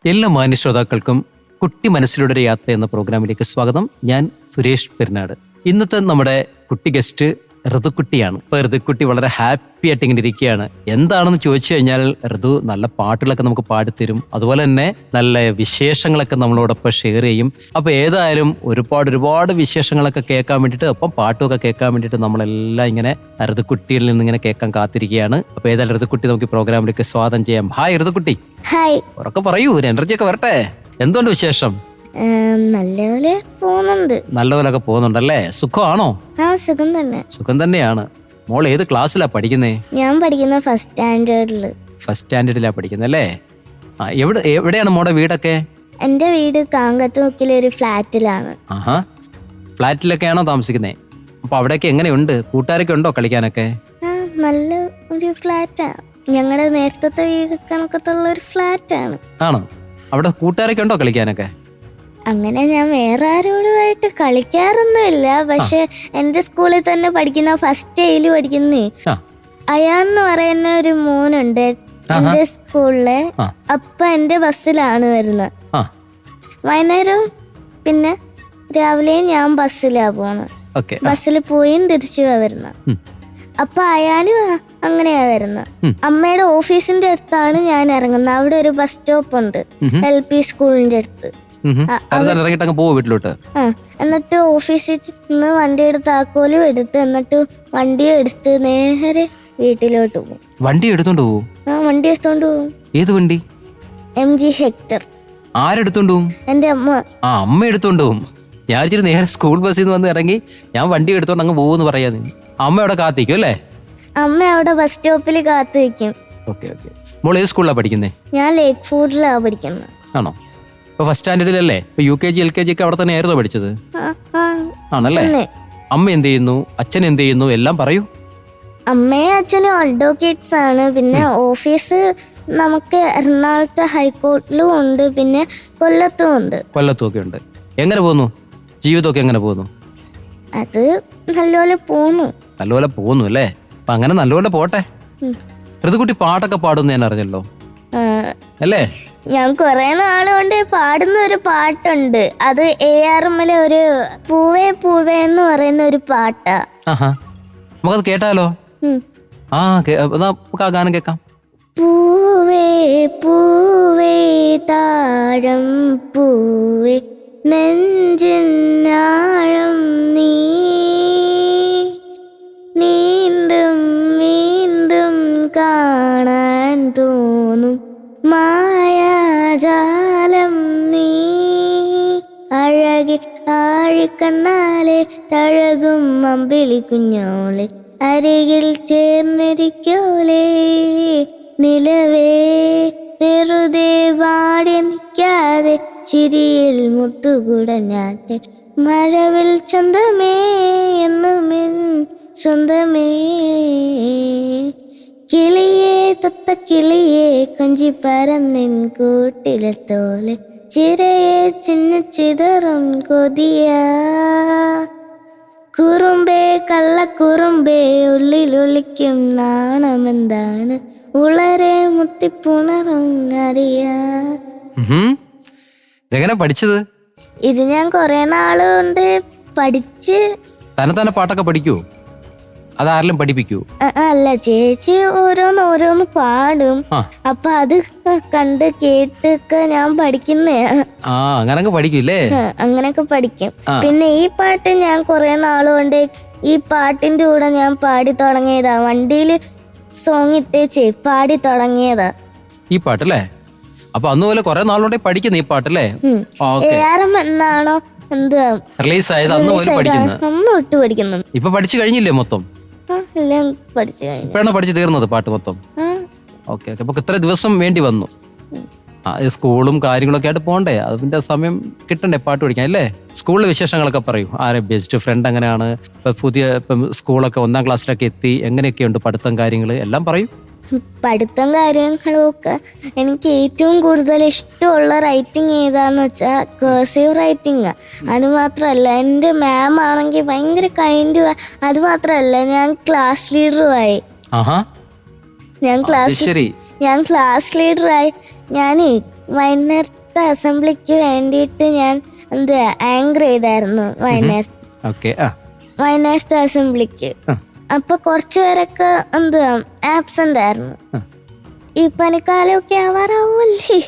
എല്ലാ മാന്യ ശ്രോതാക്കൾക്കും കുട്ടി മനസ്സിലൂടെ ഒരു യാത്ര എന്ന പ്രോഗ്രാമിലേക്ക് സ്വാഗതം. ഞാൻ സുരേഷ് പെരുന്നാട്. ഇന്നത്തെ നമ്മുടെ കുട്ടി ഗസ്റ്റ് ഋതുക്കുട്ടിയാണ്. ഇപ്പൊ ഋതുക്കുട്ടി വളരെ ഹാപ്പി ആയിട്ട് ഇങ്ങനെ ഇരിക്കുകയാണ്. എന്താണെന്ന് ചോദിച്ചു കഴിഞ്ഞാൽ ഋതു നല്ല പാട്ടുകളൊക്കെ നമുക്ക് പാടിത്തരും, അതുപോലെ തന്നെ നല്ല വിശേഷങ്ങളൊക്കെ നമ്മളോടൊപ്പം ഷെയർ ചെയ്യും. അപ്പൊ ഏതായാലും ഒരുപാട് വിശേഷങ്ങളൊക്കെ കേൾക്കാൻ വേണ്ടിയിട്ട്, ഒപ്പം പാട്ടുമൊക്കെ കേൾക്കാൻ വേണ്ടിയിട്ട് നമ്മളെല്ലാം ഇങ്ങനെ ഋതുക്കുട്ടിയിൽ നിന്ന് ഇങ്ങനെ കേൾക്കാൻ കാത്തിരിക്കുകയാണ്. അപ്പൊ ഏതായാലും ഋതുക്കുട്ടി നമുക്ക് പ്രോഗ്രാമിലേക്ക് സ്വാഗതം ചെയ്യാം. ഹായ് ഋതുക്കുട്ടി. ഹായ്. ഉറക്കെ പറയൂ, ഒരു എനർജി ഒക്കെ വരട്ടെ. എന്തുകൊണ്ട് വിശേഷം? നല്ലപോലെ പോകുന്നുണ്ട്. നല്ലപോലൊക്കെ പോകുന്നുണ്ടല്ലേ? സുഖമാണോ? ആ, സുഖം തന്നെ. സുഖം തന്നെയാണ്. മോൾ ഏത് ക്ലാസ്സിലാ പഠിക്കുന്നേ? ഞാൻ പഠിക്കുന്ന ഫസ്റ്റ് സ്റ്റാൻഡേർഡില്. ഫസ്റ്റ് സ്റ്റാൻഡേർഡിലാ പഠിക്കുന്നല്ലേ? ആ, എവിടെയാണ് മോടെ വീടൊക്കെ? എന്റെ വീട് കാങ്കത്തുമുക്കിലെ ഒരു ഫ്ലാറ്റിലാണ്. ആഹാ, ഫ്ലാറ്റിലൊക്കെയാണോ താമസിക്കുന്നേ? അപ്പൊ അവിടെയൊക്കെ എങ്ങനെയുണ്ട്? കൂട്ടുകാരൊക്കെ ഉണ്ടോ കളിക്കാനൊക്കെ? ആ, നല്ല ഒരു ഫ്ലാറ്റാ. ഞങ്ങളുടെ നേരത്തെ വീട് കണക്കത്തുള്ള ഒരു ഫ്ലാറ്റാണ്. ആണോ? അവിടെ കൂട്ടുകാരൊക്കെ ഉണ്ടോ കളിക്കാനൊക്കെ? അങ്ങനെ ഞാൻ വേറെ ആരോടുമായിട്ട് കളിക്കാറൊന്നുമില്ല. പക്ഷെ എന്റെ സ്കൂളിൽ തന്നെ പഠിക്കുന്ന ഫസ്റ്റ് എയില് പഠിക്കുന്നേ അയാന്ന് പറയുന്ന ഒരു മോനുണ്ട് എന്റെ സ്കൂളിലെ. അപ്പൊ എന്റെ ബസ്സിലാണ് വരുന്നത്. വൈകുന്നേരവും പിന്നെ രാവിലെയും ഞാൻ ബസ്സിലാ പോണത്. ബസ്സിൽ പോയും തിരിച്ചു വരുന്നത്. അപ്പൊ അയാനും അങ്ങനെയാ വരുന്നത്. അമ്മയുടെ ഓഫീസിന്റെ അടുത്താണ് ഞാൻ ഇറങ്ങുന്നത്. അവിടെ ഒരു ബസ് സ്റ്റോപ്പ് ഉണ്ട് LP സ്കൂളിന്റെ അടുത്ത്. എന്നിട്ട് ഓഫീസിൽ നിന്ന് വണ്ടി എടുത്ത് താക്കോലും എടുത്ത്, എന്നിട്ട് വണ്ടി എടുത്ത് നേരെ വീട്ടിലോട്ട് പോകും. വണ്ടി എടുത്തോണ്ട് പോകും? ആ, വണ്ടി എടുത്തോണ്ട് പോകും. ഏത് വണ്ടി? MG hectare. ആരെടുത്തോണ്ട് പോകും? എന്റെ അമ്മ. ആ, അമ്മ എടുത്തോണ്ട് പോകും. ഞാൻ നേരെ സ്കൂൾ ബസ്സിൽ നിന്ന് വന്ന് ഇറങ്ങി ഞാൻ വണ്ടി എടുത്തോണ്ട് അങ്ങ് പോകുമെന്ന് പറയാ. അമ്മ അവിടെ കാത്തിക്കും അല്ലേ? അമ്മ അവിടെ ബസ് സ്റ്റോപ്പിൽ കാത്തു വെക്കും. ഓക്കെ. മോൾ ഏത് സ്കൂളിലാണ് പഠിക്കുന്നേ? ഞാൻ ലേക്ക് ഫുഡിലാണ് പഠിക്കുന്നത്. ആണോ? ഇപ്പൊ ഫസ്റ്റ് സ്റ്റാൻഡേർഡിലല്ലേ? ഇപ്പൊ UKG LKG ഒക്കെ അവിടെ തന്നെ ആയിരുന്നോ പഠിച്ചത്? ആണല്ലേ? അമ്മ എന്ത് ചെയ്യുന്നു, അച്ഛൻ എന്ത് ചെയ്യുന്നു, എല്ലാം പറയൂ. അമ്മയും അച്ഛനും അഡ്വക്കേറ്റ്സ് ആണ്. പിന്നെ ഓഫീസ് നമുക്ക് എറണാകുളത്തെ ഹൈക്കോർട്ടിലും ഉണ്ട്, പിന്നെ കൊല്ലത്തും ഉണ്ട്. കൊല്ലത്തും ഒക്കെ ഉണ്ട്. എങ്ങനെ പോകുന്നു ജീവിതമൊക്കെ? എങ്ങനെ പോകുന്നു? അത് നല്ലപോലെ പോന്നു. നല്ലപോലെ പോകുന്നു അല്ലേ? അപ്പൊ അങ്ങനെ നല്ലപോലെ പോട്ടെ. ഋതുക്കുട്ടി പാട്ടൊക്കെ പാടുന്നു ഞാൻ അറിഞ്ഞല്ലോ അല്ലേ? ഞാൻ കുറെ നാളുകൊണ്ട് പാടുന്ന ഒരു പാട്ടുണ്ട്. അത് ARMല ഒരു പൂവേ പൂവേ എന്ന് പറയുന്ന ഒരു പാട്ടാ. നമുക്കത് കേട്ടാലോ? നമുക്ക് ആ ഗാനം കേൾക്കാം. പൂവേ പൂവേ താഴം പൂവേ നെഞ്ചിനാഴം നീ നീണ്ടും വീണ്ടും കാണാൻ തോന്നും മായാജാലം നീ അഴകി ആഴിക്കണ്ണാലെ തഴകും അമ്പിളി കുഞ്ഞോളെ അരികിൽ ചേർന്നിരിക്കോലേ നിലവേ വെറുതെ വാടി നിൽക്കാതെ ചിരിയിൽ മുത്തുകുടഞ്ഞാട്ടെ മഴവിൽ ചന്തമേ എന്നുമെൻ സ്വന്തമേ കിളിയേ തൊത്ത കിളിയേ കൊഞ്ചി പറന്നിൻ കൂട്ടിലെത്തോലെ ചിരയെ ചിന്ന ചിതറും കൊതിയ കുറുമ്പേ കള്ളക്കുറുമ്പേ ഉള്ളിലൊളിക്കും നാണമെന്താണ് ഉളരെ മുത്തിപ്പുണറും അറിയാ. ഇതെങ്ങനെ പഠിച്ചത്? ഇത് ഞാൻ കൊറേ നാളുകൊണ്ട് പഠിച്ച്. തന്നെ പാട്ടൊക്കെ പഠിക്കൂ? അതാരെങ്കിലും പഠിപ്പിക്കൂ? അല്ല, ചേച്ചി ഓരോന്ന് പാടും. അപ്പൊ അത് കണ്ട് കേട്ടൊക്കെ ഞാൻ പഠിക്കുന്നേ. അങ്ങനൊക്കെ പഠിക്കൂല്ലേ? അങ്ങനെയൊക്കെ പഠിക്കും. പിന്നെ ഈ പാട്ട് ഞാൻ കൊറേ നാളുകൊണ്ട് ഈ പാട്ടിന്റെ കൂടെ ഞാൻ പാടി തുടങ്ങിയതാ. വണ്ടിയില് സോങ് ഇട്ടേച്ചേ പാടി തുടങ്ങിയതാ ഈ പാട്ടല്ലേ? അപ്പൊ അന്നുപോലെ കൊറേ നാളുകൊണ്ടേ പഠിക്കുന്ന ഈ പാട്ടല്ലേ? എന്നാണോ എന്തുവാ റിലീസ് ആയത് അന്ന് തൊട്ട് പഠിക്കുന്നു. ഇപ്പൊ പഠിച്ചു കഴിഞ്ഞില്ലേ മൊത്തം? ഇപ്പഴാണോ പഠിച്ചു തീർന്നത് പാട്ട് മൊത്തം? ഓക്കെ. അപ്പൊ ഇത്ര ദിവസം വേണ്ടി വന്നു? സ്കൂളും കാര്യങ്ങളൊക്കെ ആയിട്ട് പോകണ്ടേ? അതിന്റെ സമയം കിട്ടണ്ടേ പാട്ട് പഠിക്കാൻ അല്ലേ? സ്കൂളിലെ വിശേഷങ്ങളൊക്കെ പറയൂ. ആരെ ബെസ്റ്റ് ഫ്രണ്ട് എങ്ങനെയാണ്? ഇപ്പം സ്കൂളൊക്കെ 1ാം ക്ലാസ്സിലൊക്കെ എത്തി, എങ്ങനെയൊക്കെയുണ്ട് പഠിത്തം കാര്യങ്ങൾ എല്ലാം പറയൂ. പഠിത്തം കാര്യങ്ങളൊക്കെ എനിക്ക് ഏറ്റവും കൂടുതൽ ഇഷ്ടമുള്ള റൈറ്റിംഗ് ഏതാന്ന് വെച്ചാൽ കേഴ്സീവ് റൈറ്റിംഗ്. അത് മാത്രമല്ല എൻ്റെ മാം ആണെങ്കിൽ ഭയങ്കര കൈൻഡ്. അത് മാത്രമല്ല ഞാൻ ക്ലാസ് ലീഡറുമായി. ഞാൻ ക്ലാസ് ലീഡറായി. ഞാൻ വൈകുന്നേരത്തെ അസംബ്ലിക്ക് വേണ്ടിയിട്ട് ഞാൻ ആങ്കർ ചെയ്തായിരുന്നു വൈകുന്നേരത്തെ അസംബ്ലിക്ക്. അപ്പൊ കുറച്ചു പേരൊക്കെ ആബ്സെന്റ് ആയിരുന്നു. ഈ പനിക്കാലമൊക്കെ ആവാറാവൂല്ലേ?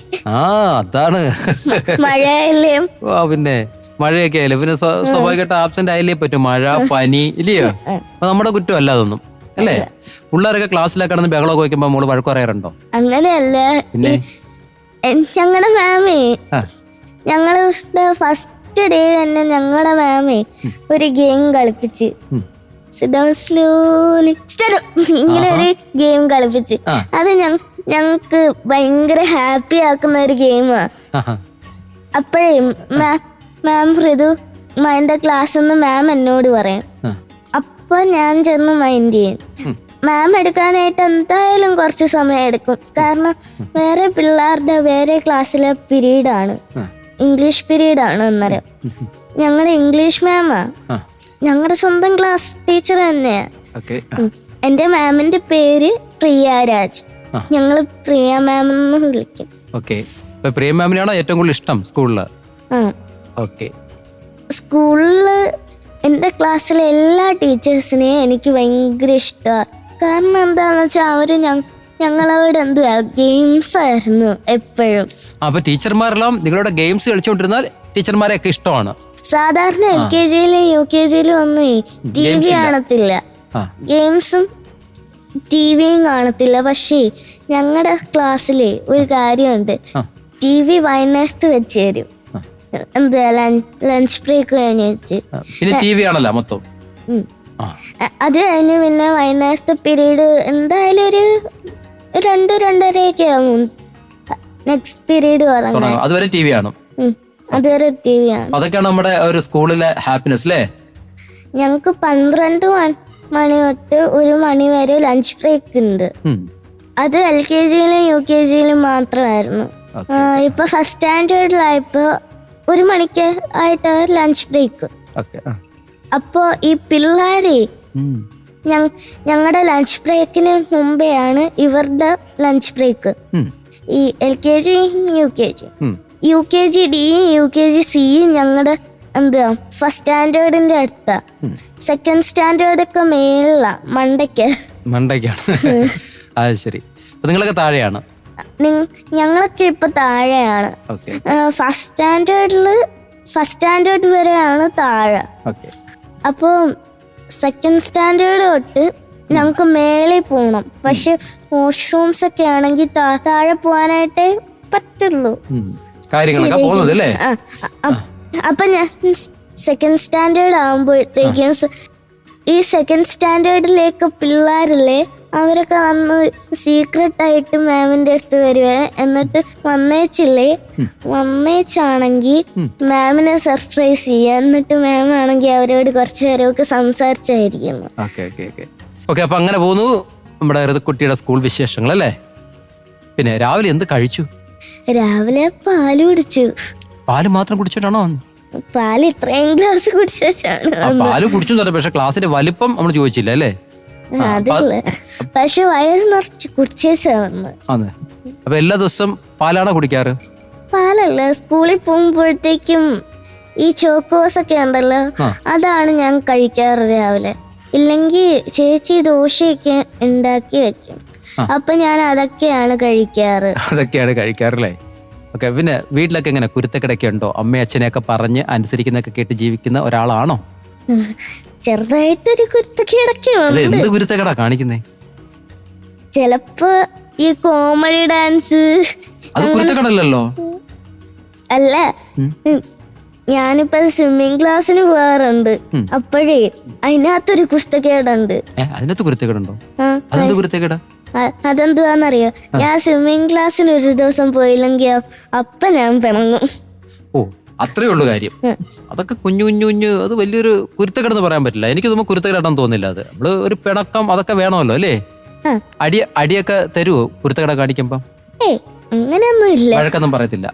അതാണ് മഴയല്ലേ. പിന്നെ മഴയൊക്കെ ആയാലും പിന്നെ സ്വാഭാവികമായിട്ട് ആബ്സെന്റ് ആയാലേ പറ്റും. മഴ, പനി ഇല്ലയോ? അപ്പൊ നമ്മുടെ കുറ്റം അല്ല അതൊന്നും അല്ലേ? പിള്ളേരൊക്കെ ക്ലാസ്സിലൊക്കെ കിടന്ന് ബഹളമൊക്കെ വയ്ക്കുമ്പോ മോള് വഴക്ക് പറയാറുണ്ടോ? അങ്ങനെയല്ല. ഞങ്ങളുടെ മാമേ, ഞങ്ങളുടെ ഫസ്റ്റ് ഡേ തന്നെ ഞങ്ങളുടെ മാമേ ഒരു ഗെയിം കളിപ്പിച്ച്, ഇങ്ങനെ ഒരു ഗെയിം കളിപ്പിച്ച്. അത് ഞങ്ങക്ക് ഭയങ്കര ഹാപ്പി ആക്കുന്ന ഒരു ഗെയിമാ. അപ്പോഴേ മാം ഋതു എന്റെ ക്ലാസ്സിൽ നിന്ന് മാം എന്നോട് പറയും. അപ്പൊ ഞാൻ ചെന്ന് മൈൻഡ് ചെയ്യും. മാം എടുക്കാനായിട്ട് എന്തായാലും കുറച്ച് സമയം എടുക്കും. കാരണം വേറെ ക്ലാസ്സിലെ പീരീഡാണ്, ഇംഗ്ലീഷ് പീരീഡാണ്. അന്നേരം ഞങ്ങളുടെ ഇംഗ്ലീഷ് മാമാ, ഞങ്ങളുടെ സ്വന്തം ക്ലാസ് ടീച്ചർ തന്നെയാ. എന്റെ മാമിന്റെ പേര് പ്രിയ രാജ്. ഞങ്ങള് പ്രിയ മാം എന്ന് വിളിക്കും. പ്രിയ മാമിനാണോ ഏറ്റവും കൂടുതൽ ഇഷ്ടം സ്കൂളില്? സ്കൂളില് എന്റെ ക്ലാസ്സിലെ എല്ലാ ടീച്ചേഴ്സിനെയും എനിക്ക് ഭയങ്കര ഇഷ്ടമാണ്. കാരണം എന്താന്ന് വെച്ചാൽ അവര് ഞങ്ങളോട് ഗെയിംസ് ആയിരുന്നു എപ്പോഴും. അപ്പൊ ടീച്ചർമാരെല്ലാം നിങ്ങളുടെ ഗെയിംസ് കളിച്ചോണ്ടിരുന്നാൽ ടീച്ചർമാരെയൊക്കെ ഇഷ്ടമാണ്. സാധാരണ LKG-യിലും UKG-യിലും ഒന്നും TV കാണത്തില്ല, ഗെയിംസും TVയും കാണത്തില്ല. പക്ഷേ ഞങ്ങളുടെ ക്ലാസ്സില് ഒരു കാര്യമുണ്ട്, TV വൈകുന്നേരത്ത് വെച്ച് തരും. ലഞ്ച് ബ്രേക്ക് കഴിഞ്ഞ് അത് കഴിഞ്ഞ് പിന്നെ വൈകുന്നേരത്തെ പീരീഡ് എന്തായാലും ഒരു 2-2:30 ആവും നെക്സ്റ്റ് പീരീഡ് തുടങ്ങാൻ. അതുവരെ TV ആണ്. അതുവരെ TV ആണ്. അതൊക്കെയാണ് നമ്മുടെ ഒരു സ്കൂളിലെ ഹാപ്പിനെസ് അല്ലേ? ഞങ്ങക്ക് 12 മണി തൊട്ട് 1 മണി വരെ ലഞ്ച് ബ്രേക്ക് ഉണ്ട്. അത് LKG-യിലും UKG-യിലും മാത്രമായിരുന്നു. ഇപ്പൊ ഫസ്റ്റ് സ്റ്റാൻഡേർഡിലായപ്പോ 1 മണിക്ക് ആയിട്ട് ലഞ്ച് ബ്രേക്ക്. അപ്പോ ഈ പിള്ളേരെ ഞങ്ങളുടെ ലഞ്ച് ബ്രേക്കിന് മുമ്പെയാണ് ഇവരുടെ ലഞ്ച് ബ്രേക്ക്. ഈ LKG UKG Dയും UKG Cയും ഞങ്ങളുടെ ഫസ്റ്റ് സ്റ്റാൻഡേർഡിന്റെ അടുത്താ. സെക്കൻഡ് സ്റ്റാൻഡേർഡ് ഒക്കെ മേളിലാ, മണ്ടയ്ക്കാണ്. ശരി, നിങ്ങളൊക്കെ താഴെയാണ്? ഞങ്ങളൊക്കെ ഇപ്പൊ താഴെയാണ്. ഫസ്റ്റ് സ്റ്റാൻഡേർഡ് വരെയാണ് താഴെ. അപ്പൊ സെക്കൻഡ് സ്റ്റാൻഡേർഡ് തൊട്ട് ഞങ്ങക്ക് മേളിൽ പോണം. പക്ഷെ വാഷ്റൂംസ് ഒക്കെ ആണെങ്കിൽ താഴെ പോവാനായിട്ടേ പറ്റുള്ളൂ. അപ്പൊ ഞാൻ സെക്കൻഡ് സ്റ്റാൻഡേർഡ് ആകുമ്പോഴത്തേക്കും ഈ സെക്കൻഡ് സ്റ്റാൻഡേർഡിലേക്ക് പിള്ളേരില്ലേ, അവരൊക്കെ വന്ന് സീക്രട്ട് ആയിട്ട് മാമിന്റെ അടുത്ത് വരുവേ. എന്നിട്ട് വന്നേച്ചാണെങ്കിൽ മാമിനെ സർപ്രൈസ് ചെയ്യുക. എന്നിട്ട് മാം ആണെങ്കിൽ അവരോട് കുറച്ചു നേരമൊക്കെ സംസാരിച്ചായിരിക്കുന്നു. അപ്പൊ അങ്ങനെ പോകുന്നു നമ്മുടെ ഋതുക്കുട്ടിയുടെ സ്കൂൾ വിശേഷങ്ങൾ അല്ലേ? പിന്നെ രാവിലെ എന്ത് കഴിച്ചു? രാവിലെ പാല് കുടിച്ചു. പാല് മാത്രം കുടിച്ചിട്ടാണോ? പാല് ഇത്രയും ഗ്ലാസ് കുടിച്ചാണ്. പാല് കുടിച്ചു, പക്ഷെ ക്ലാസ്സിന്റെ വലിപ്പം നമ്മൾ ചോദിച്ചില്ല അല്ലേ? പക്ഷെ വയറ് നിറച്ച് കുടിച്ചേച്ചാണ്. അപ്പൊ എല്ലാ ദിവസം പാലാണോ കുടിക്കാറ്? പാലല്ല, സ്കൂളിൽ പോകുമ്പോഴത്തേക്കും ഈ ചോക്കോസ് ഒക്കെ ഉണ്ടല്ലോ, അതാണ് ഞാൻ കഴിക്കാറ് രാവിലെ. ഇല്ലെങ്കിൽ ചേച്ചി ദോശയൊക്കെ ഉണ്ടാക്കി വെക്കും, അപ്പൊ ഞാൻ അതൊക്കെയാണ് കഴിക്കാറല്ലേ? ഓക്കെ. പിന്നെ വീട്ടിലൊക്കെ എങ്ങനെ കുരുത്തക്കിടയൊക്കെ ഉണ്ടോ? അമ്മയും അച്ഛനെയൊക്കെ പറഞ്ഞ് അനുസരിക്കുന്നൊക്കെ കേട്ട് ജീവിക്കുന്ന ഒരാളാണോ? ചെറുതായിട്ടൊരു കുരുത്തക്കിടയൊക്കെ. എന്ത് കുരുത്തക്കിടാ കാണിക്കുന്നേ? ചിലപ്പോ ഈ കോമഡി ഡാൻസ്. അത് കുരുത്തക്കിടല്ലോ. അല്ല, ഞാനിപ്പോ സ്വിമ്മിങ് ക്ലാസ്സിന് പോകാറുണ്ട്. അപ്പോഴേ അതിനകത്തൊരു കുരുത്തക്കേടുണ്ട്. അതിനകത്ത് കുരുത്തക്കേടുണ്ടോ? അതെന്ത് കുരുത്തക്കേടാ? അതെന്തുവാന്നറിയോ? ഞാൻ സ്വിമ്മിങ് ക്ലാസ്സിന് ഒരു ദിവസം പോയില്ലെങ്കിൽ അപ്പൊ ഞാൻ പിണങ്ങും. അത്രേ ഉള്ളു കാര്യം. അതൊക്കെ കുഞ്ഞു അത് വലിയൊരു കുരുത്തക്കേടെന്ന് പറയാൻ പറ്റില്ല. എനിക്ക് തോന്നുമ്പോൾ കുരുത്തക്കേടാണെന്ന് തോന്നില്ല. അത് നമ്മള് ഒരു പിണക്കം അതൊക്കെ വേണമല്ലോ അല്ലേ? അടിയൊക്കെ തരുവോ കുരുത്തക്കേട കാണിക്കുമ്പോ? അങ്ങനെയൊന്നും ഇല്ല. വഴക്കൊന്നും പറയത്തില്ല?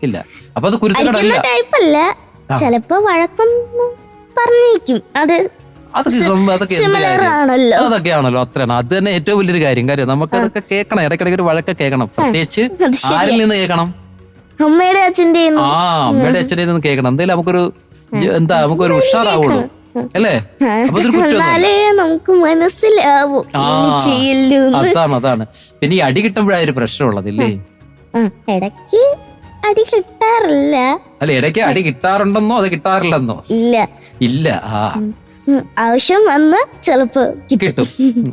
ഇല്ല. അപ്പൊ അത് കുരുത്തക്കേടല്ല. ചിലപ്പോ വഴക്കം പറഞ്ഞേക്കും. അത് അതൊക്കെ സിമിലർ ആണല്ലോ. അതൊക്കെയാണല്ലോ, അത്രയാണ്. അത് തന്നെ ഏറ്റവും വലിയൊരു കാര്യം. നമുക്ക് അതൊക്കെ കേൾക്കണം, ഇടയ്ക്കിടയ്ക്ക് ഒരു വഴക്ക് കേൾക്കണം. പ്രത്യേകിച്ച് ആരിൽ നിന്ന് കേൾക്കണം? അമ്മയുടെ അച്ഛൻ്റെ. അമ്മയുടെ അച്ഛൻ്റെ നിന്ന് കേൾക്കണം. എന്തായാലും നമുക്കൊരു നമുക്കൊരു ഉഷാറാവുള്ളൂ അല്ലേ? അപ്പൊ എന്നാലേ നമുക്ക് മനസ്സിലാവും അതാണ്. പിന്നെ ഈ അടി കിട്ടുമ്പോഴായൊരു പ്രശ്നമുള്ളതില്ലേ? ഇടയ്ക്ക് അടി കിട്ടാറില്ല. അല്ല, ഇടയ്ക്ക് അടി കിട്ടാറുണ്ടെന്നോ അത് കിട്ടാറില്ലെന്നോ? ഇല്ല. ആവശ്യം വന്ന് ചിലപ്പോ കിട്ടും.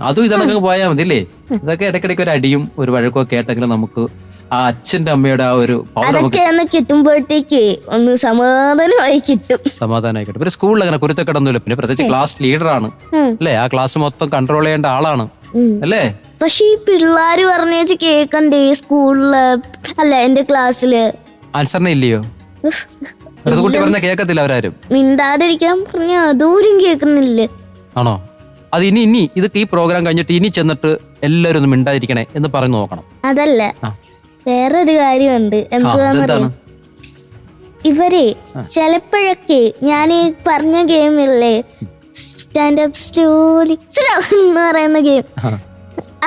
അതും ഇതൊക്കെ പോയാൽ മതി അല്ലേ? ഇതൊക്കെ ഇടയ്ക്കിടയ്ക്ക് ഒരു അടിയും ഒരു വഴക്കും ഒക്കെ ആയിട്ടെങ്കിലും നമുക്ക് ആ അച്ഛന്റെ അമ്മയുടെ ആ ഒരു കിട്ടുമ്പോഴത്തേക്ക് ഒന്ന് സമാധാനമായി കിട്ടും. പിന്നെ സ്കൂളിൽ അങ്ങനെ കുരുത്തക്കിടന്നില്ല. പിന്നെ പ്രത്യേകിച്ച് ക്ലാസ് ലീഡറാണ് അല്ലേ? ആ ക്ലാസ് മൊത്തം കൺട്രോൾ ചെയ്യേണ്ട ആളാണ് അല്ലേ? പക്ഷെ ഈ പിള്ളേര് പറഞ്ഞേച്ച് കേക്കണ്ടേ സ്കൂളില്? അല്ല, എന്റെ ക്ലാസ്സില് അനുസരണ ഇല്ലയോ? കുട്ടി പറഞ്ഞ കേക്കത്തില്ല അവരാരും. മിണ്ടാതിരിക്കാൻ പറഞ്ഞ അതൂരും കേക്കുന്നില്ലേ? ആണോ? അത് ഇനി ഇതൊക്കെ ഈ പ്രോഗ്രാം കഴിഞ്ഞിട്ട് ഇനി ചെന്നിട്ട് എല്ലാരും ഒന്ന് മിണ്ടാതിരിക്കണേ എന്ന് പറഞ്ഞു നോക്കണം. അതല്ല, വേറൊരു കാര്യമുണ്ട്. എന്താന്നറിയോ? ഇവരെ ചിലപ്പോഴൊക്കെ ഞാൻ ഈ പറഞ്ഞ ഗെയിമില്ലേ, സ്റ്റാൻഡപ്പ് സ്റ്റോറി എന്ന് പറയുന്ന ഗെയിം,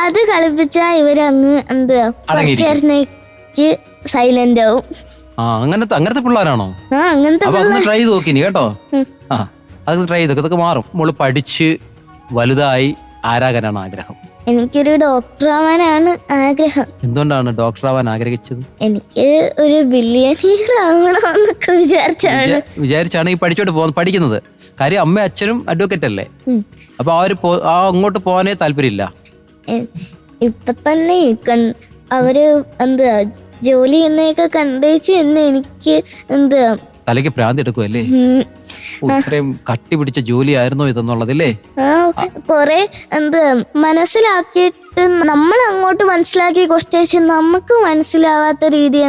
അത് കളിപ്പിച്ചാ ഇവരങ്ങ് കുറച്ചേരത്തേക്ക് സൈലന്റ് ആവും. അങ്ങനത്തെ പിള്ളേരാണോ? അങ്ങനത്തെ ട്രൈ ചെയ്ത് നോക്കിനി കേട്ടോ. അത് ട്രൈ ചെയ്തൊക്കെ ഇതൊക്കെ മാറും. മോള് പഠിച്ച് വലുതായി ആരാകാനാണ് ആഗ്രഹം? എനിക്കൊരു ഡോക്ടർ ആവാനാണ് ആഗ്രഹം. എന്തുകൊണ്ടാണ് ഡോക്ടർ ആവാൻ ആഗ്രഹിച്ചത്? എനിക്ക് ഒരു ബില്യണിയർ ആവണമെന്നൊക്കെ വിചാരിച്ചാണ് ഈ പഠിക്കുന്നത്. കാര്യം അമ്മയും അച്ഛനും അഡ്വക്കേറ്റ് അല്ലേ? അപ്പൊ അങ്ങോട്ട് പോകാനേ താല്പര്യമില്ല. ഇപ്പൊ തന്നെ അവര് ജോലി ചെയ്യുന്നതൊക്കെ കണ്ടേച്ച് തന്നെ എനിക്ക് തലയ്ക്ക് ഭ്രാന്തി എടുക്കുമല്ലേ? ഇത്രയും കട്ടി പിടിച്ച ജോലി ആയിരുന്നോ ഇതെന്നുള്ളതല്ലേ? കൊറേ മനസ്സിലാക്കിയിട്ട് നമ്മൾ അങ്ങോട്ട് മനസ്സിലാക്കി കുറച്ച് നമുക്ക് മനസ്സിലാവാത്ത രീതി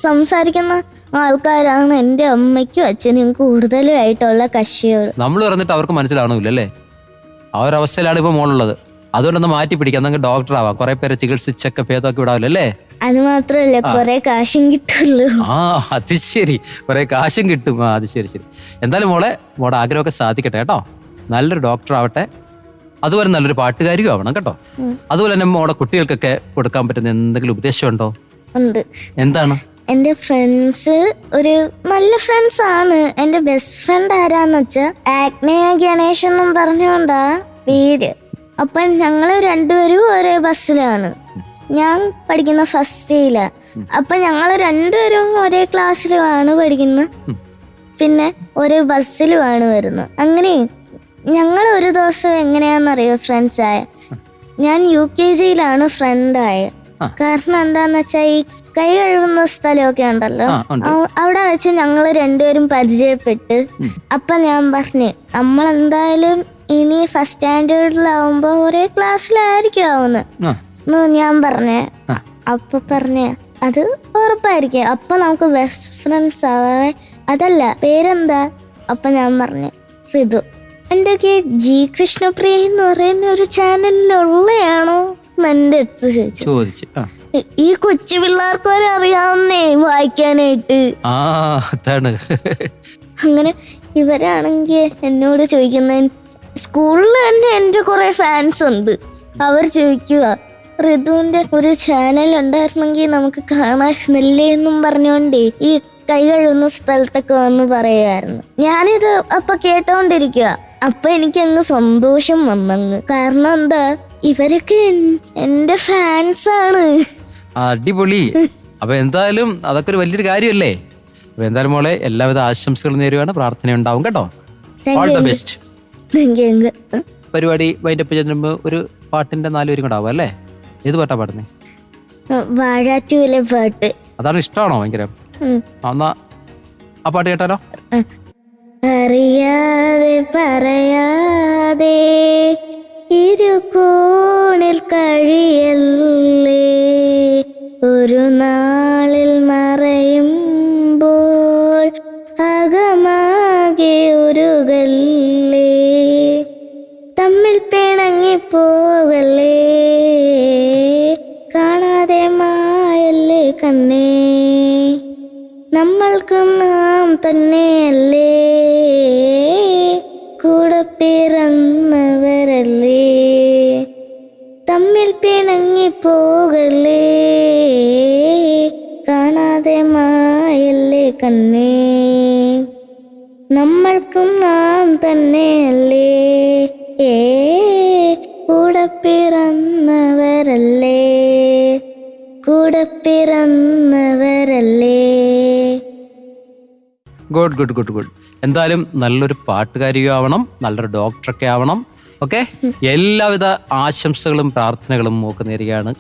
സംസാരിക്കുന്ന ആൾക്കാരാണ് എന്റെ അമ്മയ്ക്കും അച്ഛനും കൂടുതലായിട്ടുള്ള കക്ഷികൾ. നമ്മൾ പറഞ്ഞിട്ട് അവർക്ക് മനസ്സിലാവണമില്ലല്ലേ? ആ ഒരു അവസ്ഥയിലാണ് ഇപ്പൊ മോളുള്ളത്. അതുകൊണ്ടൊന്ന് മാറ്റി പിടിക്കാം, നമുക്ക് ഡോക്ടർ ആവാം. കുറെ പേരെ ചികിത്സിച്ചൊക്കെ ഭേദമാക്കി വിടാവില്ലല്ലേ? അത് മാത്രല്ല, കുറെ കാശും കിട്ടുള്ളൂ. അത് ശരി, കുറെ കാശും കിട്ടും. അത് ശരി. എന്തായാലും മോടെ ആഗ്രഹമൊക്കെ സാധിക്കട്ടെ കേട്ടോ. നല്ലൊരു ഡോക്ടർ ആവട്ടെ, അതുപോലെ നല്ലൊരു പാട്ടുകാരിയും ആവണം കേട്ടോ. അതുപോലെ തന്നെ മോടെ കുട്ടികൾക്കൊക്കെ കൊടുക്കാൻ പറ്റുന്ന എന്തെങ്കിലും ഉപദേശമുണ്ടോ? ഉണ്ട്. എന്താണ്? എന്റെ ഫ്രണ്ട്സ് ഒരു നല്ല ഫ്രണ്ട്സ് ആണ്. എന്റെ ബെസ്റ്റ് ഫ്രണ്ട് ആരാന്ന് വെച്ചാ ആഗ്നേയ ഗണേഷ് എന്നും പറഞ്ഞോണ്ടാ പേര്. അപ്പൊ ഞങ്ങള് രണ്ടുപേരും ഒരേ ബസ്സിലാണ്. ഞാൻ പഠിക്കുന്ന ഫസ്റ്റ് ഇയറിലാ. അപ്പൊ ഞങ്ങള് രണ്ടുപേരും ഒരേ ക്ലാസ്സിലുമാണ് പഠിക്കുന്നത്, പിന്നെ ഒരേ ബസ്സിലുമാണ് വരുന്നത്. അങ്ങനെ ഞങ്ങൾ ഒരു ദിവസം എങ്ങനെയാണെന്നറിയോ ഫ്രണ്ട്സ് ആയ? ഞാൻ UKGയിലാണ് ഫ്രണ്ട് ആയ. കാരണം എന്താന്ന് വെച്ചാ ഈ കൈ കഴുകുന്ന സ്ഥലമൊക്കെ ഉണ്ടല്ലോ, അവിടെ വെച്ച് ഞങ്ങള് രണ്ടുപേരും പരിചയപ്പെട്ട്. അപ്പൊ ഞാൻ പറഞ്ഞു, നമ്മളെന്തായാലും ഇനി ഫസ്റ്റ് സ്റ്റാൻഡേർഡിലാവുമ്പോ ഒരേ ക്ലാസ്സിലായിരിക്കും ആവുന്നത് ഞാൻ പറഞ്ഞേ. അപ്പൊ പറഞ്ഞേ അത് ഉറപ്പായിരിക്കും, അപ്പൊ നമുക്ക് ബെസ്റ്റ് ഫ്രണ്ട്സ് ആവേ. അതല്ല, പേരെന്താ? അപ്പൊ ഞാൻ പറഞ്ഞു ഋതു. എൻ്റെ ജി കൃഷ്ണപ്രിയ എന്ന് പറയുന്ന ഒരു ചാനലിലുള്ളയാണോ എന്റെ അടുത്ത് ചോദിച്ചു. ഈ കൊച്ചു പിള്ളേർക്ക് വരെ അറിയാവുന്നേ വായിക്കാനായിട്ട്. അങ്ങനെ ഇവരാണെങ്കിൽ എന്നോട് ചോദിക്കുന്ന, സ്കൂളിൽ തന്നെ എൻ്റെ കുറെ ഫാൻസ് ഉണ്ട്. അവർ ചോദിക്കുക, ഋതുവിന്റെ ഒരു ചാനൽ ഉണ്ടായിരുന്നെങ്കിൽ നമുക്ക് കാണാനില്ലേ എന്നും പറഞ്ഞോണ്ടേ ഈ കൈ കഴുകുന്ന സ്ഥലത്തൊക്കെ വന്ന് പറയുമായിരുന്നു. ഞാനിത് അപ്പൊ കേട്ടോണ്ടിരിക്കുക. അപ്പൊ എനിക്കങ്ങ് സന്തോഷം വന്നങ്ങ്. കാരണം എന്താ, ഇവരൊക്കെ എന്റെ ഫാൻസ് ആണ്. അടിപൊളി. അപ്പൊ എന്തായാലും അതൊക്കെ ഒരു വലിയൊരു കാര്യമല്ലേ? അപ്പൊ എന്തായാലും മോളെ എല്ലാവിധ ആശംസകളും നേരുകയാണ്. പ്രാർത്ഥന ഉണ്ടാവും കേട്ടോ. All the best. പരിപാടി വൈൻഡപ്പ് ചെയ്യുമ്പോൾ ഒരു പാട്ടിന്റെ 4 വരി കൂടെ ആവും അല്ലേ? ഏത് പാട്ടാ പാടുന്നേ? വാഴാറ്റൂലെ പാട്ട്. അതാണ് ഇഷ്ടമാണോ ഭയങ്കര? എന്നാ ആ പാട്ട് കേട്ടാലോ? അറിയാതെ പറയാതെ ഇരുകൂണിൽ കഴിയല്ലേ, ഒരു നാളിൽ മറയുമ്പോൾ അകമാകെ ഉരുകല്ലേ, തമ്മിൽ പിണങ്ങിപ്പോകല്ലേ, കാണാതെ മായല്ലേ കണ്ണേ, നമ്മൾക്കും നാം തന്നെയല്ലേ കൂടെ പിറന്ന പിണങ്ങി പോകല്ലേ, കാണാതെ മായല്ലേ കണ്ണേ, നമ്മൾക്കും നാം തന്നെയല്ലേ, കൂടെ പിറന്നവരല്ലേ, കൂടെ പിറന്നവരല്ലേ. Good good good good. എന്തായാലും നല്ലൊരു പാട്ടുകാരിയും ആവണം, നല്ലൊരു ഡോക്ടറൊക്കെ ആവണം. ഓക്കെ, എല്ലാവിധ ആശംസകളും പ്രാർത്ഥനകളും മോക്ക് നേരുകയാണ്.